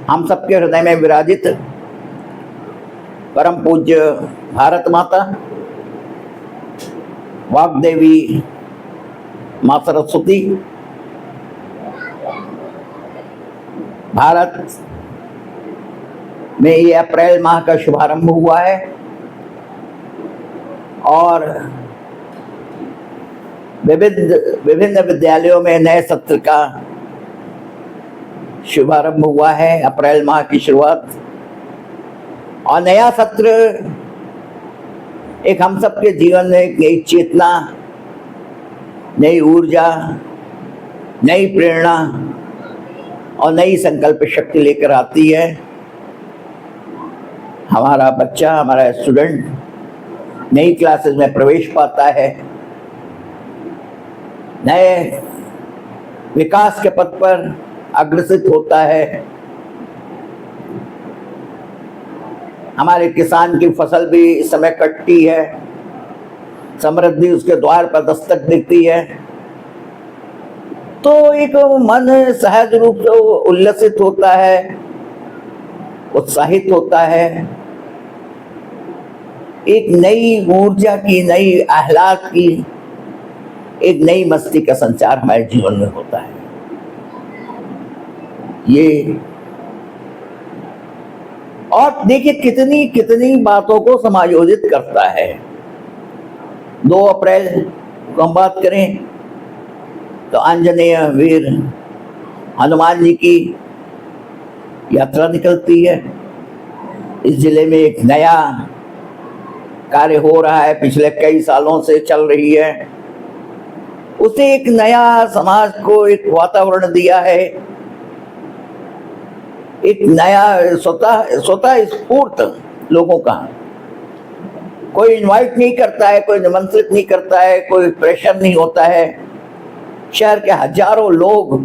हम सबके हृदय में विराजित परम पूज्य भारत माता वाग्देवी माँ सरस्वती भारत में ये अप्रैल माह का शुभारंभ हुआ है और विभिन्न विद्यालयों में नए सत्र का शुभारंभ हुआ है। अप्रैल माह की शुरुआत और नया सत्र एक हम सबके जीवन में एक नई चेतना, नई ऊर्जा, नई प्रेरणा और नई संकल्प शक्ति लेकर आती है। हमारा बच्चा, हमारा स्टूडेंट नई क्लासेस में प्रवेश पाता है, नए विकास के पथ पर अग्रसित होता है। हमारे किसान की फसल भी इस समय कटती है, समृद्धि उसके द्वार पर दस्तक देती है, तो एक मन सहज रूप से उल्लसित होता है, उत्साहित होता है। एक नई ऊर्जा की, नई आह्लाद की, एक नई मस्ती का संचार हमारे जीवन में होता है। ये और देखिए कितनी कितनी बातों को समायोजित करता है। 2 अप्रैल को हम बात करें तो आंजनेय वीर हनुमान जी की यात्रा निकलती है। इस जिले में एक नया कार्य हो रहा है, पिछले कई सालों से चल रही है। उसे एक नया समाज को एक वातावरण दिया है, एक नया स्वतः स्फूर्त लोगों का। कोई इनवाइट नहीं करता है, कोई निमंत्रित नहीं करता है, कोई प्रेशर नहीं होता है। शहर के हजारों लोग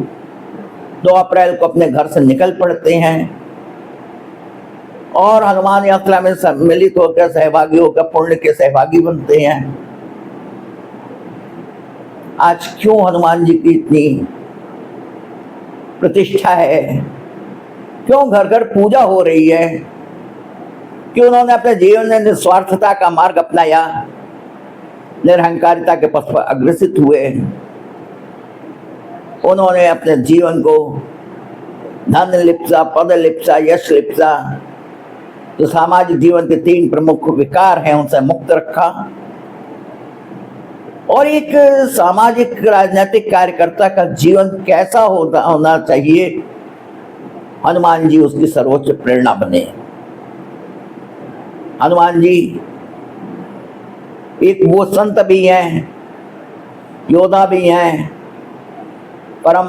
2 अप्रैल को अपने घर से निकल पड़ते हैं और हनुमान यात्रा में सम्मिलित होकर, सहभागी होकर पुण्य के सहभागी बनते हैं। आज क्यों हनुमान जी की इतनी प्रतिष्ठा है, क्यों घर घर पूजा हो रही है, क्यों उन्होंने अपने जीवन में निस्वार्थता का मार्ग अपनाया, निरहंकारिता के पथ पर अग्रसित हुए। उन्होंने अपने जीवन को धन लिप्सा, पद लिप्सा, यश लिप्सा, जो सामाजिक जीवन के 3 प्रमुख विकार हैं, उनसे मुक्त रखा और एक सामाजिक राजनीतिक कार्यकर्ता का जीवन कैसा होना चाहिए, हनुमान जी उसकी सर्वोच्च प्रेरणा बने। हनुमान जी एक वो संत भी हैं, योद्धा भी हैं, परम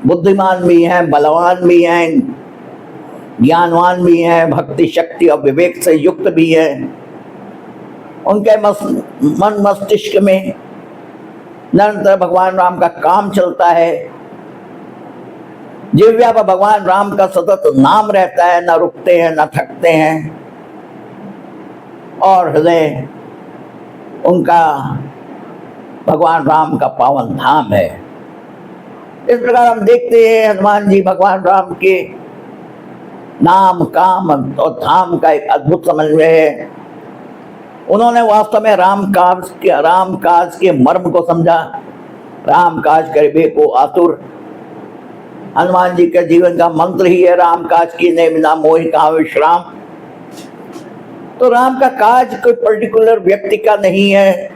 बुद्धिमान भी हैं, बलवान भी हैं, ज्ञानवान भी हैं, भक्ति शक्ति और विवेक से युक्त भी हैं। उनके मन मस्तिष्क में निरंतर भगवान राम का काम चलता है। जिह्वा पर भगवान राम का सतत नाम रहता है, न रुकते हैं, न थकते हैं और हृदय उनका भगवान राम का पावन धाम है। इस प्रकार हम देखते हैं हनुमान जी भगवान राम के नाम, काम और धाम का एक अद्भुत समन्वय है। उन्होंने वास्तव में राम काज के मर्म को समझा। राम काज करिबे को आतुर, हनुमान जी के जीवन का मंत्र ही है, राम काज कीने बिना मोहि कहाँ विश्राम। तो राम का काज कोई पर्टिकुलर व्यक्ति का नहीं है।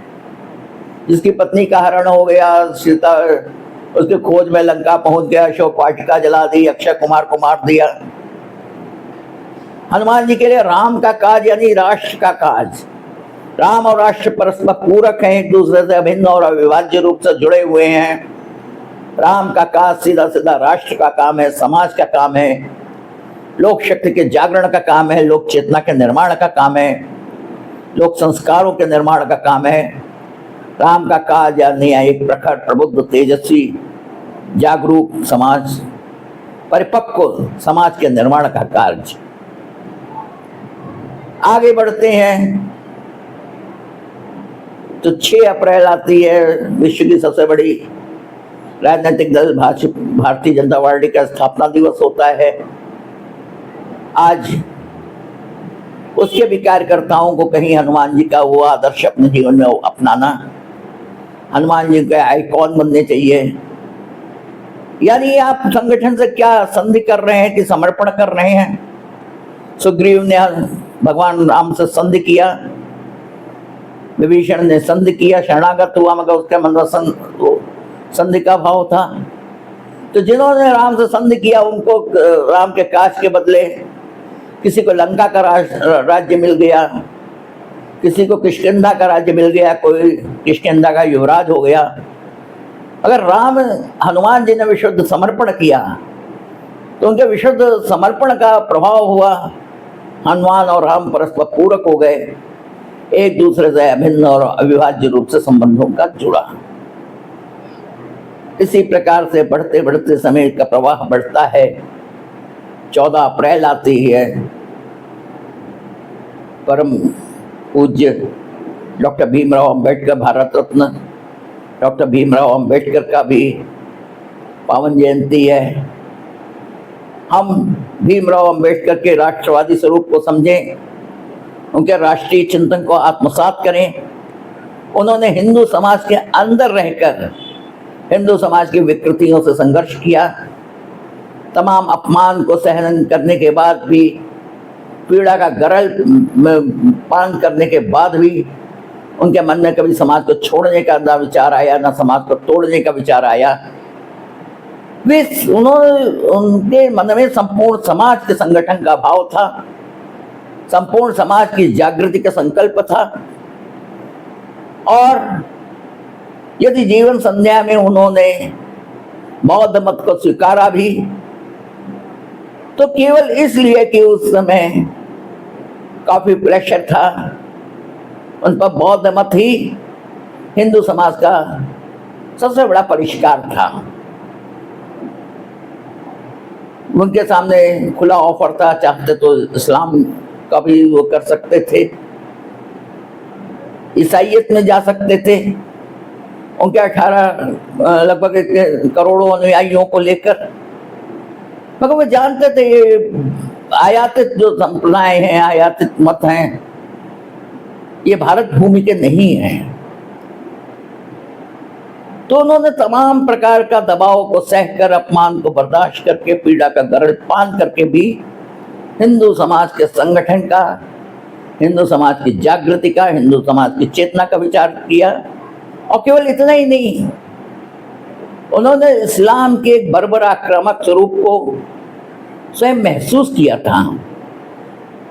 जिसकी पत्नी का हरण हो गया, सीता उसके खोज में लंका पहुंच गया, अशोक वाटिका जला दी, अक्षय कुमार को मार दिया। हनुमान जी के लिए राम का काज यानी राष्ट्र का काज। राम और राष्ट्र परस्पर पूरक हैं, एक दूसरे से अभिन्न और अविभाज्य रूप से जुड़े हुए हैं। राम का काज सीधा सीधा राष्ट्र का काम है, समाज का काम है, लोक शक्ति के जागरण का काम है, लोक चेतना के निर्माण का काम है, लोक संस्कारों के निर्माण का काम है। राम का काज यानी एक प्रखर, प्रबुद्ध, तेजस्वी, जागरूक समाज, परिपक्व समाज के निर्माण का कार्य। आगे बढ़ते हैं तो 6 अप्रैल आती है, विश्व की सबसे बड़ी राजनीतिक दल भारतीय जनता पार्टी का स्थापना दिवस होता है। आज उसके भी कार्यकर्ताओं को कहीं हनुमान जी का वो आदर्श अपने जीवन में अपनाना, हनुमान जी के आइकॉन बनने चाहिए। यानी आप संगठन से क्या संधि कर रहे हैं कि समर्पण कर रहे हैं? सुग्रीव ने भगवान राम से संधि किया, विभीषण ने संधि किया, शरणागत हुआ, मगर उसके मन में संधि का भाव था। तो जिन्होंने राम से संधि किया उनको राम के काज के बदले किसी को लंका का राज्य मिल गया, किसी को किष्किंधा का राज्य मिल गया, कोई किष्किंधा का युवराज हो गया। अगर हनुमान जी ने विशुद्ध समर्पण किया तो उनके विशुद्ध समर्पण का प्रभाव हुआ, हनुमान और राम परस्पर पूरक हो गए, एक दूसरे से अभिन्न और अविभाज्य रूप से संबंधों का जुड़ा। इसी प्रकार से बढ़ते बढ़ते समय का प्रवाह बढ़ता है। 14 अप्रैल आती है, परम पूज्य डॉक्टर भीमराव अंबेडकर, भारत रत्न डॉक्टर भीमराव अंबेडकर का भी पावन जयंती है। हम भीमराव अंबेडकर के राष्ट्रवादी स्वरूप को समझें, उनके राष्ट्रीय चिंतन को आत्मसात करें। उन्होंने हिंदू समाज के अंदर रहकर हिंदू समाज की विकृतियों से संघर्ष किया। तमाम अपमान को सहन करने के बाद भी, पीड़ा का गरल पान करने के बाद भी उनके मन में कभी समाज को छोड़ने का ना विचार आया, ना समाज को तोड़ने का विचार आया। उनके मन में संपूर्ण समाज के संगठन का भाव था, संपूर्ण समाज की जागृति का संकल्प था। और यदि जीवन संध्या में उन्होंने बौद्ध मत को स्वीकारा भी तो केवल इसलिए कि उस समय काफी प्रेशर था, उन पर बौद्ध मत ही हिंदू समाज का सबसे बड़ा परिष्कार था। उनके सामने खुला ऑफर था, चाहते तो इस्लाम का भी वो कर सकते थे, ईसाइयत में जा सकते थे। उनके 18 लगभग करोड़ों अनुयायियों को लेकर, मगर वो जानते थे ये आयातित जो संप्रदाय हैं, आयातित मत हैं, ये भारत भूमि के नहीं हैं। तो उन्होंने तमाम प्रकार का दबाव को सहकर, अपमान को बर्दाश्त करके, पीड़ा का गरज पान करके भी हिंदू समाज के संगठन का, हिंदू समाज की जागृति का, हिंदू समाज की चेतना का विचार किया। और केवल इतना ही नहीं, उन्होंने इस्लाम के एक बर्बर आक्रामक स्वरूप को स्वयं महसूस किया था।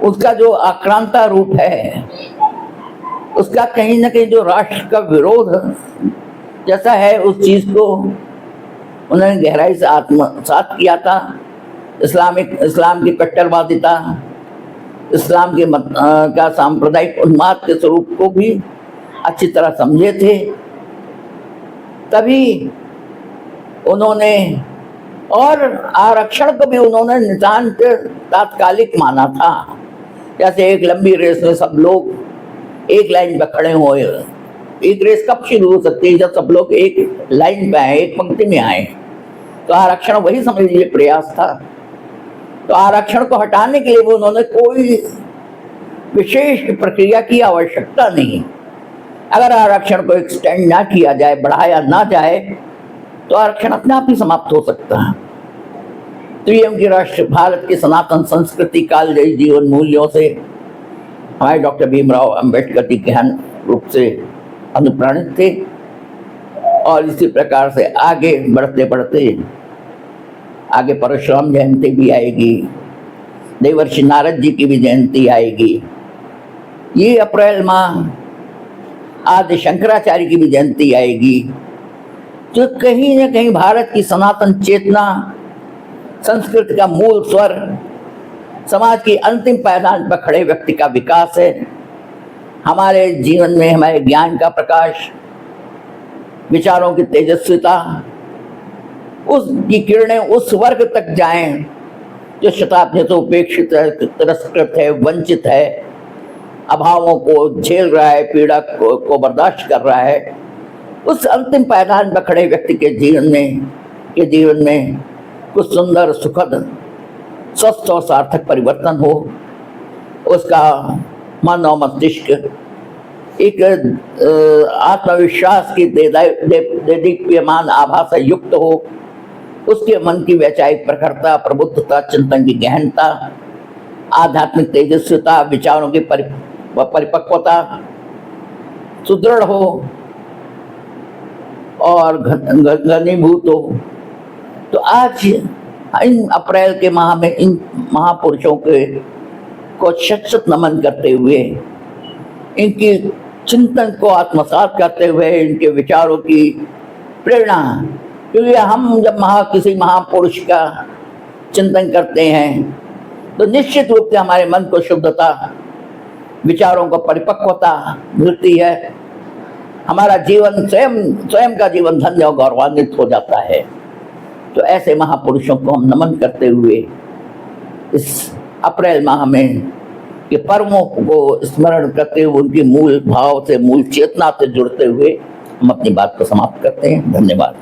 उसका जो आक्रांता रूप है, उसका कहीं ना कहीं जो राष्ट्र का विरोध जैसा है, उस चीज को उन्होंने गहराई से आत्मसात किया था। इस्लाम की कट्टरवादिता, इस्लाम के का सांप्रदायिक उन्माद के स्वरूप को भी अच्छी तरह समझे थे। तभी उन्होंने, और आरक्षण को भी उन्होंने नितांत तात्कालिक माना था। जैसे एक लंबी रेस में सब लोग एक लाइन पर खड़े हुए, एक रेस कब शुरू हो सकती है? जब सब लोग एक लाइन पे आए, एक पंक्ति में आए। तो आरक्षण वही समझ लीजिए प्रयास था। तो आरक्षण को हटाने के लिए भी उन्होंने कोई विशेष प्रक्रिया की आवश्यकता नहीं। अगर आरक्षण को एक्सटेंड ना किया जाए, बढ़ाया ना जाए, तो आरक्षण अपने आप ही समाप्त हो सकता है। तो ये उनकी राष्ट्र, भारत की सनातन संस्कृति, कालजयी जीवन मूल्यों से हमारे डॉक्टर भीमराव अंबेडकर जी गहन रूप से अनुप्राणित थे। और इसी प्रकार से आगे बढ़ते बढ़ते आगे परशुराम जयंती भी आएगी, देवर्षि नारद जी की भी जयंती आएगी। ये अप्रैल माह आदि शंकराचार्य की भी जयंती आएगी। तो कहीं ना कहीं भारत की सनातन चेतना, संस्कृति का मूल स्वर, समाज की अंतिम पायदान पर खड़े व्यक्ति का विकास है। हमारे जीवन में हमारे ज्ञान का प्रकाश, विचारों की तेजस्विता, उसकी किरणें उस वर्ग तक जाएं जो शताब्दियों से उपेक्षित है, तिरस्कृत है, वंचित है, अभावों को झेल रहा है, पीड़ा को बर्दाश्त कर रहा है। उस अंतिम पायदान पर खड़े व्यक्ति के जीवन में कुछ सुंदर, सुखद स्वस्थ और सार्थक परिवर्तन हो, उसका मन और मस्तिष्क एक आत्मविश्वास की देदीप्यमान आभा से युक्त हो, उसके मन की वैचारिक प्रखरता, प्रबुद्धता, चिंतन की गहनता, आध्यात्मिक तेजस्विता, विचारों की परिपक्वता सुदृढ़ हो और घनीभूत हो। तो आज इन अप्रैल के माह में इन महापुरुषों के को शत नमन करते हुए, इनकी चिंतन को आत्मसात करते हुए, इनके विचारों की प्रेरणा, क्योंकि हम जब किसी महापुरुष का चिंतन करते हैं तो निश्चित रूप से हमारे मन को शुद्धता, विचारों को परिपक्वता मिलती है, हमारा जीवन स्वयं का जीवन धन्य और गौरवान्वित हो जाता है। तो ऐसे महापुरुषों को हम नमन करते हुए इस अप्रैल माह में के पर्वों को स्मरण करते हुए, उनकी मूल भाव से, मूल चेतना से जुड़ते हुए हम अपनी बात को समाप्त करते हैं। धन्यवाद।